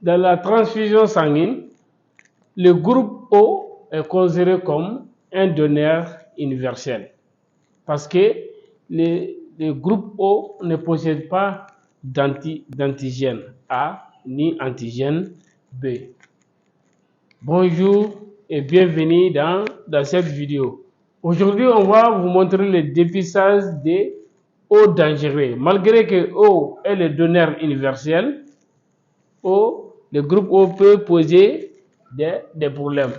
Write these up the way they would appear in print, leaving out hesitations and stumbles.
dans la transfusion sanguine, le groupe O est considéré comme un donneur universel parce que le groupe O ne possède pas d'antigène A ni antigène B. Bonjour et bienvenue dans cette vidéo. Aujourd'hui, on va vous montrer le dépistage des O dangereux. Malgré que O est le donneur universel, le groupe O peut poser des problèmes.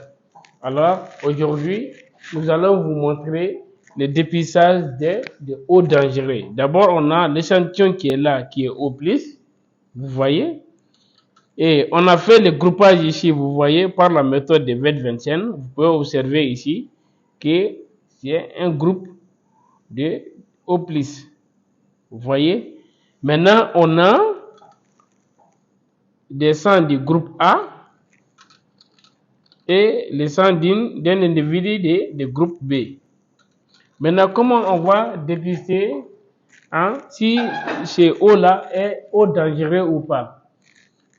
Alors, aujourd'hui, nous allons vous montrer le dépistage des O dangereux. D'abord, on a l'échantillon qui est là, qui est O+, vous voyez. Et on a fait le groupage ici, vous voyez, par la méthode de Wittgenstein. Vous pouvez observer ici que c'est un groupe de O+. Vous voyez. Maintenant, on a des sangs du groupe A et les sangs d'un individu de groupe B. Maintenant, comment on va dépister si chez O là est O dangereux ou pas?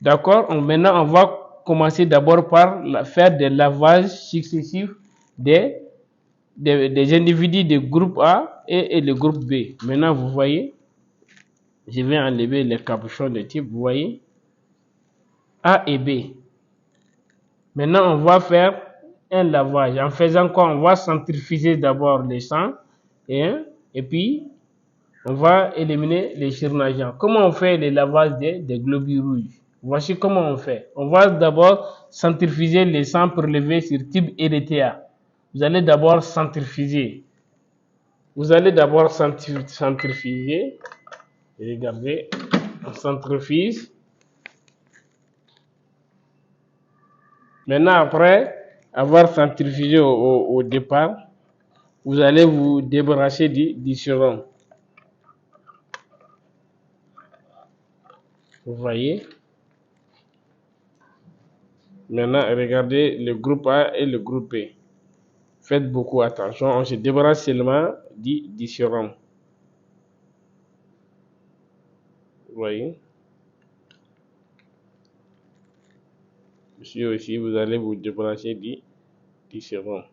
D'accord? Maintenant, on va commencer d'abord par faire des lavages successifs des individus de groupe A et le groupe B. Maintenant, vous voyez, je vais enlever les capuchons de type, vous voyez, A et B. Maintenant, on va faire un lavage. En faisant quoi? On va centrifuger d'abord les sangs et puis on va éliminer les surnageants. Comment on fait le lavage des globules rouges? Voici comment on fait. On va d'abord centrifuger les sangs prélevés sur type EDTA. Vous allez d'abord centrifuger. Vous allez d'abord centrifuger. Regardez, on centrifuse. Maintenant, après avoir centrifugé au départ, vous allez vous débarrasser du sérum. Vous voyez? Maintenant, regardez le groupe A et le groupe B. Faites beaucoup attention, on se débarrasse seulement du sérum. Vous voyez? Ici aussi, vous allez vous débarrasser du sérum.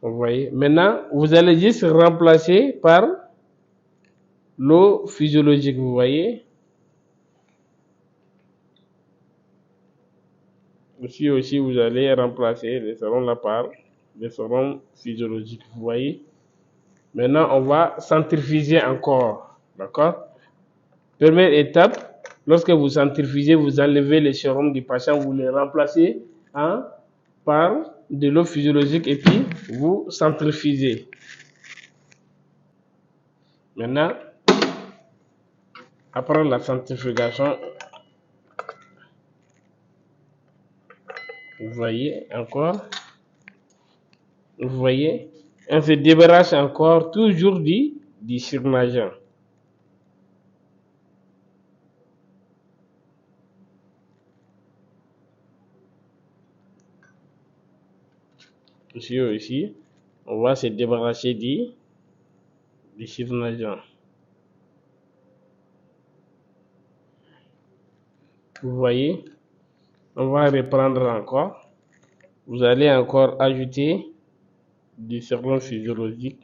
Vous voyez? Maintenant, vous allez juste remplacer par l'eau physiologique, vous voyez? Ici aussi, vous allez remplacer le sérum là par le sérum physiologique, vous voyez? Maintenant, on va centrifuger encore, d'accord? Première étape, lorsque vous centrifugez, vous enlevez le sérum du patient, vous le remplacez par de l'eau physiologique et puis vous centrifugez. Maintenant, après la centrifugation, vous voyez encore, vous voyez, on se débarrasse encore toujours du surnageant. Ici, on va se débarrasser du surnageant. Vous voyez, on va reprendre encore. Vous allez encore ajouter du sérum physiologique.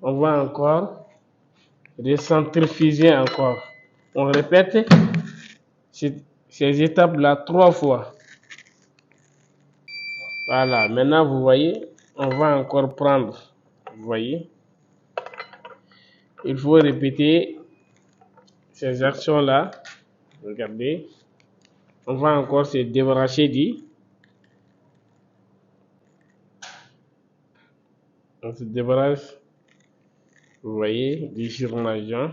On va encore recentrifuger encore. On répète ces étapes-là 3 fois. Voilà, maintenant vous voyez, on va encore prendre, vous voyez, il faut répéter ces actions-là. Regardez, on va encore se débarrasser on se débarrasse, vous voyez, du surnageant.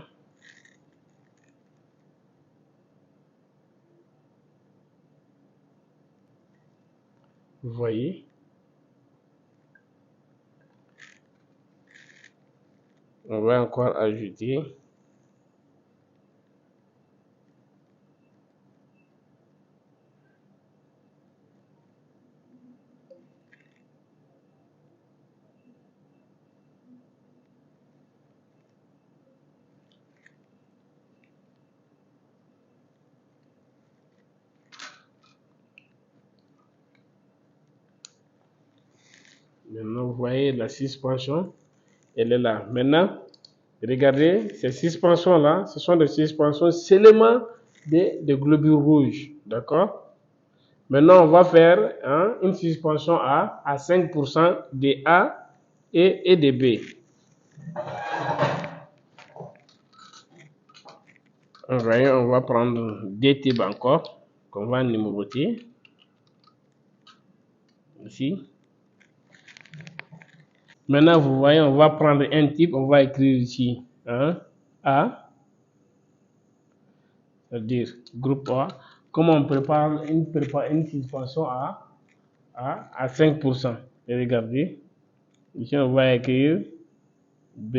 Vous voyez. On va encore ajouter. Maintenant, vous voyez la suspension, elle est là. Maintenant, regardez, ces suspensions-là, ce sont des suspensions seulement des globules rouges. D'accord? Maintenant, on va faire une suspension à 5% des A et des B. On va prendre des types encore, qu'on va numéroter. Ici. Maintenant, vous voyez, on va prendre un type, on va écrire ici A, c'est-à-dire groupe A. Comment on prépare une suspension à 5%. Et regardez, ici on va écrire B.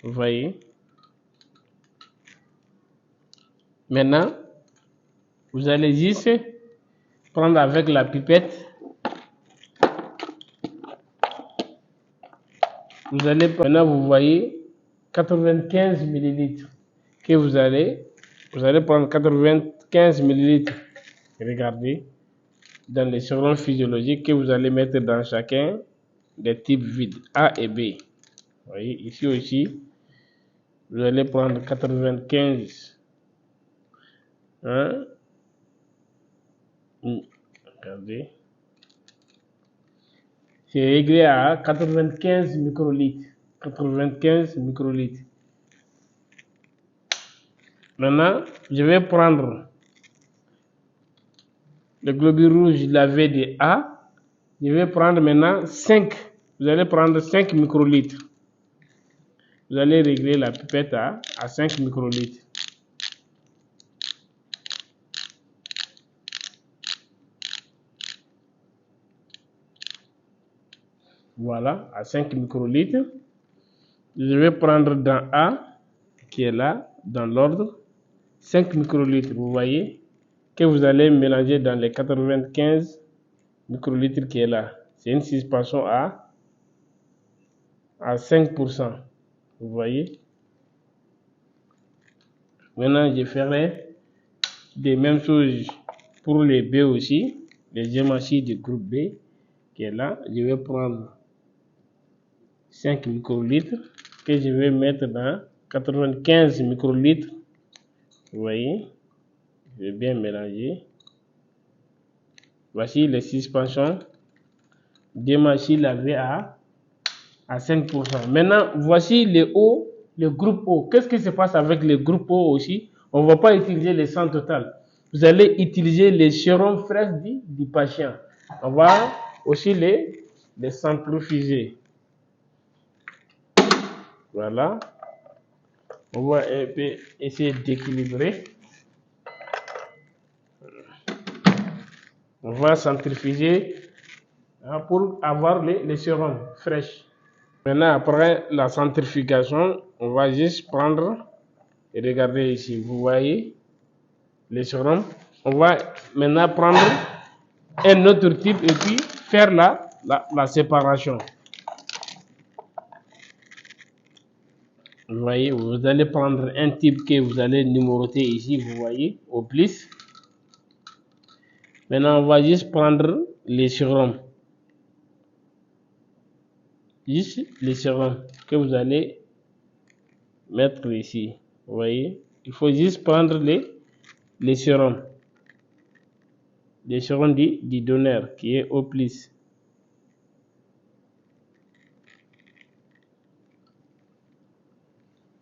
Vous voyez. Maintenant, vous allez juste prendre avec la pipette. Maintenant, vous voyez 95 millilitres que vous allez prendre 95 millilitres. Regardez, dans les surnoms physiologiques que vous allez mettre dans chacun des types vides A et B. Vous voyez, ici aussi, vous allez prendre 95. Regardez. C'est réglé à 95 microlitres. 95 microlitres. Maintenant, je vais prendre le globule rouge lavé de A. Je vais prendre maintenant 5. Vous allez prendre 5 microlitres. Vous allez régler la pipette à 5 microlitres. Voilà, à 5 microlitres. Je vais prendre dans A, qui est là, dans l'ordre, 5 microlitres. Vous voyez que vous allez mélanger dans les 95 microlitres qui est là. C'est une suspension à 5%. Vous voyez. Maintenant, je ferai des mêmes choses pour les B aussi. Les hémachis du groupe B qui est là. Je vais prendre 5 microlitres que je vais mettre dans 95 microlitres. Vous voyez. Je vais bien mélanger. Voici les suspensions d'hémachis lavées à 5%. Maintenant, voici le groupe O. Qu'est-ce qui se passe avec le groupe O aussi? On ne va pas utiliser le sang total. Vous allez utiliser les sérums frais du patient. On va aussi les centrifuger. Voilà. On va essayer d'équilibrer. On va centrifuger pour avoir les sérums fraîches. Maintenant, après la centrifugation, on va juste prendre et regardez ici. Vous voyez les sérums. On va maintenant prendre un autre type et puis faire la séparation. Vous voyez, vous allez prendre un type que vous allez numéroter ici, vous voyez, au plus. Maintenant, on va juste prendre les sérums. Juste les sérums que vous allez mettre ici. Vous voyez, il faut juste prendre les sérums. Les sérums du donneur qui est au plus.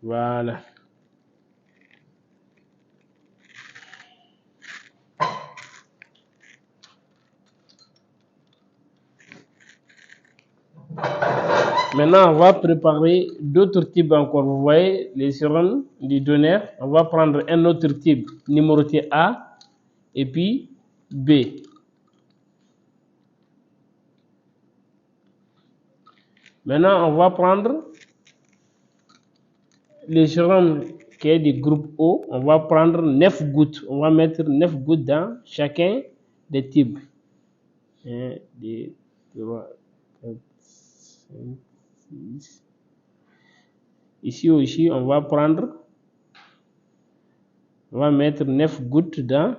Voilà. Maintenant, on va préparer d'autres types encore. Vous voyez les sérums du donneur. On va prendre un autre type, numéroté A et puis B. Maintenant, on va prendre les sérums qui est du groupe O. On va prendre 9 gouttes. On va mettre 9 gouttes dans chacun des types. 1, 2, 3, 4, 5, 6. Ici aussi, on va mettre 9 gouttes dans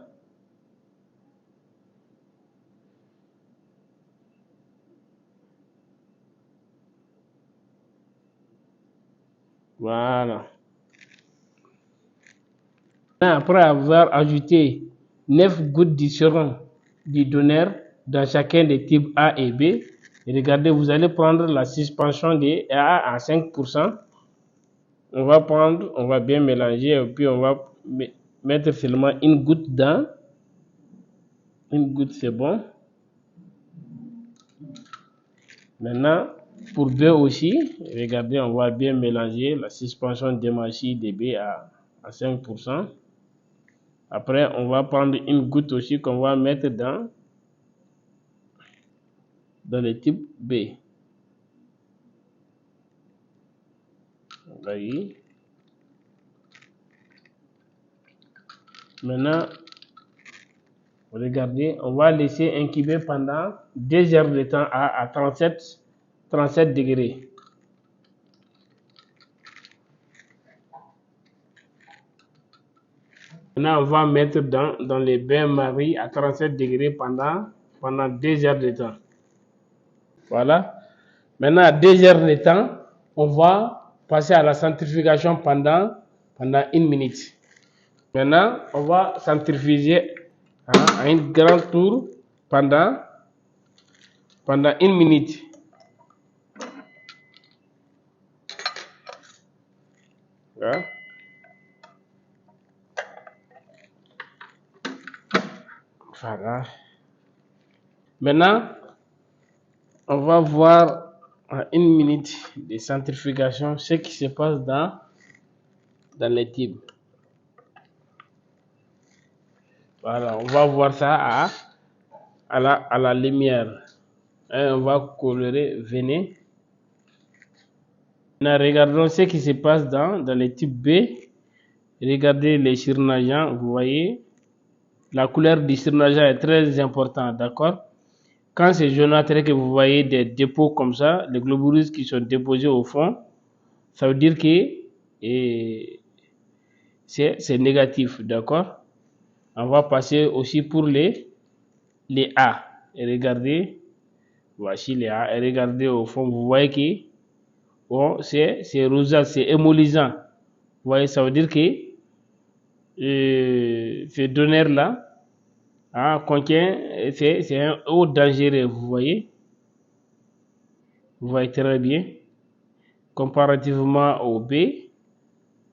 Voilà. Après avoir ajouté 9 gouttes du sérum du donneur dans chacun des types A et B, regardez, vous allez prendre la suspension de A à 5%. On va bien mélanger et puis on va mettre seulement une goutte dedans. Une goutte, c'est bon. Maintenant, pour B aussi, regardez, on va bien mélanger la suspension d'émulsion de B à 5%. Après, on va prendre une goutte aussi qu'on va mettre dans le type B. Voyez. Maintenant, regardez, on va laisser incuber pendant 2 heures de temps à 37 degrés. Maintenant, on va mettre dans les bains-maries à 37 degrés pendant 2 heures de temps. Voilà. Maintenant, à 2 heures de temps, on va passer à la centrifugation pendant 1 minute. Maintenant, on va centrifuger à un grand tour pendant 1 minute. Voilà. Maintenant, on va voir en 1 minute de centrifugation ce qui se passe dans les tubes. Voilà, on va voir ça à la lumière. Et on va colorer, venez. Maintenant, regardons ce qui se passe dans les tubes B. Regardez les surnageants, vous voyez. La couleur du surnageant est très importante, d'accord? Quand c'est jaunâtre que vous voyez des dépôts comme ça, les globules qui sont déposés au fond, ça veut dire que c'est négatif, d'accord? On va passer aussi pour les A. Et regardez, voici les A. Et regardez au fond, vous voyez que bon, c'est rosâtre, c'est émollisant. Vous voyez, ça veut dire que ce donneur-là contient, c'est un eau dangereux, vous voyez. Vous voyez très bien. Comparativement au B,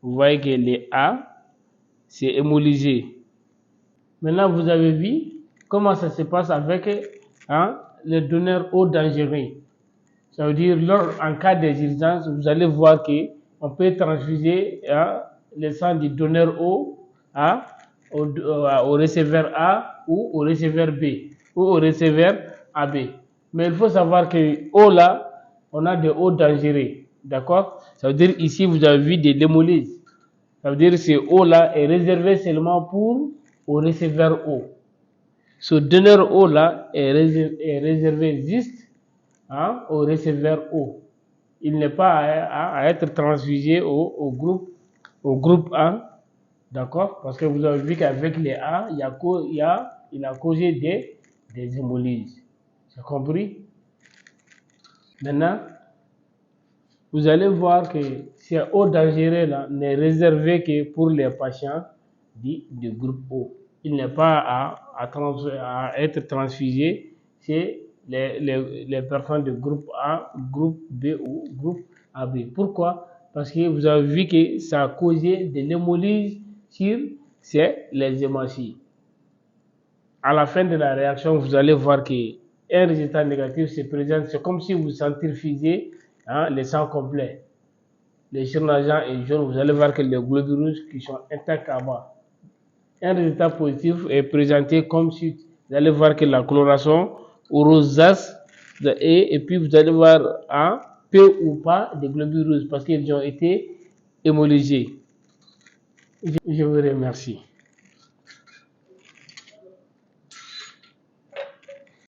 vous voyez que les A, c'est émollisé. Maintenant, vous avez vu comment ça se passe avec le donneur eau dangereux. Ça veut dire, en cas d'urgence, vous allez voir qu'on peut transfuser le sang du donneur eau au receveur A ou au receveur B ou au receveur AB. Mais il faut savoir que eau là, on a des eaux dangereuses. D'accord? Ça veut dire ici, vous avez vu de l'hémolyse. Ça veut dire que ces eau là est réservé seulement au receveur eau. Ce donneur eau là est réservé juste au receveur eau. Il n'est pas à être transfusé au groupe A. D'accord? Parce que vous avez vu qu'avec les A, il a causé des hémolyses. C'est compris? Maintenant, vous allez voir que ces eaux dangereuses là n'est réservé que pour les patients du groupe O. Il n'est pas à être transfusé chez les personnes de groupe A, groupe B ou groupe AB. Pourquoi? Parce que vous avez vu que ça a causé de l'hémolyse sur les hémorragies. À la fin de la réaction, vous allez voir qu'un résultat négatif se présente. C'est comme si vous centrifugez le sang complet. Les surnageants et jaunes, vous allez voir que les globules rouges qui sont intacts à bas. Un résultat positif est présenté comme suite. Vous allez voir que la coloration rosâtre et puis vous allez voir peu ou pas de globules rouges parce qu'ils ont été hémolysés. Je vous remercie.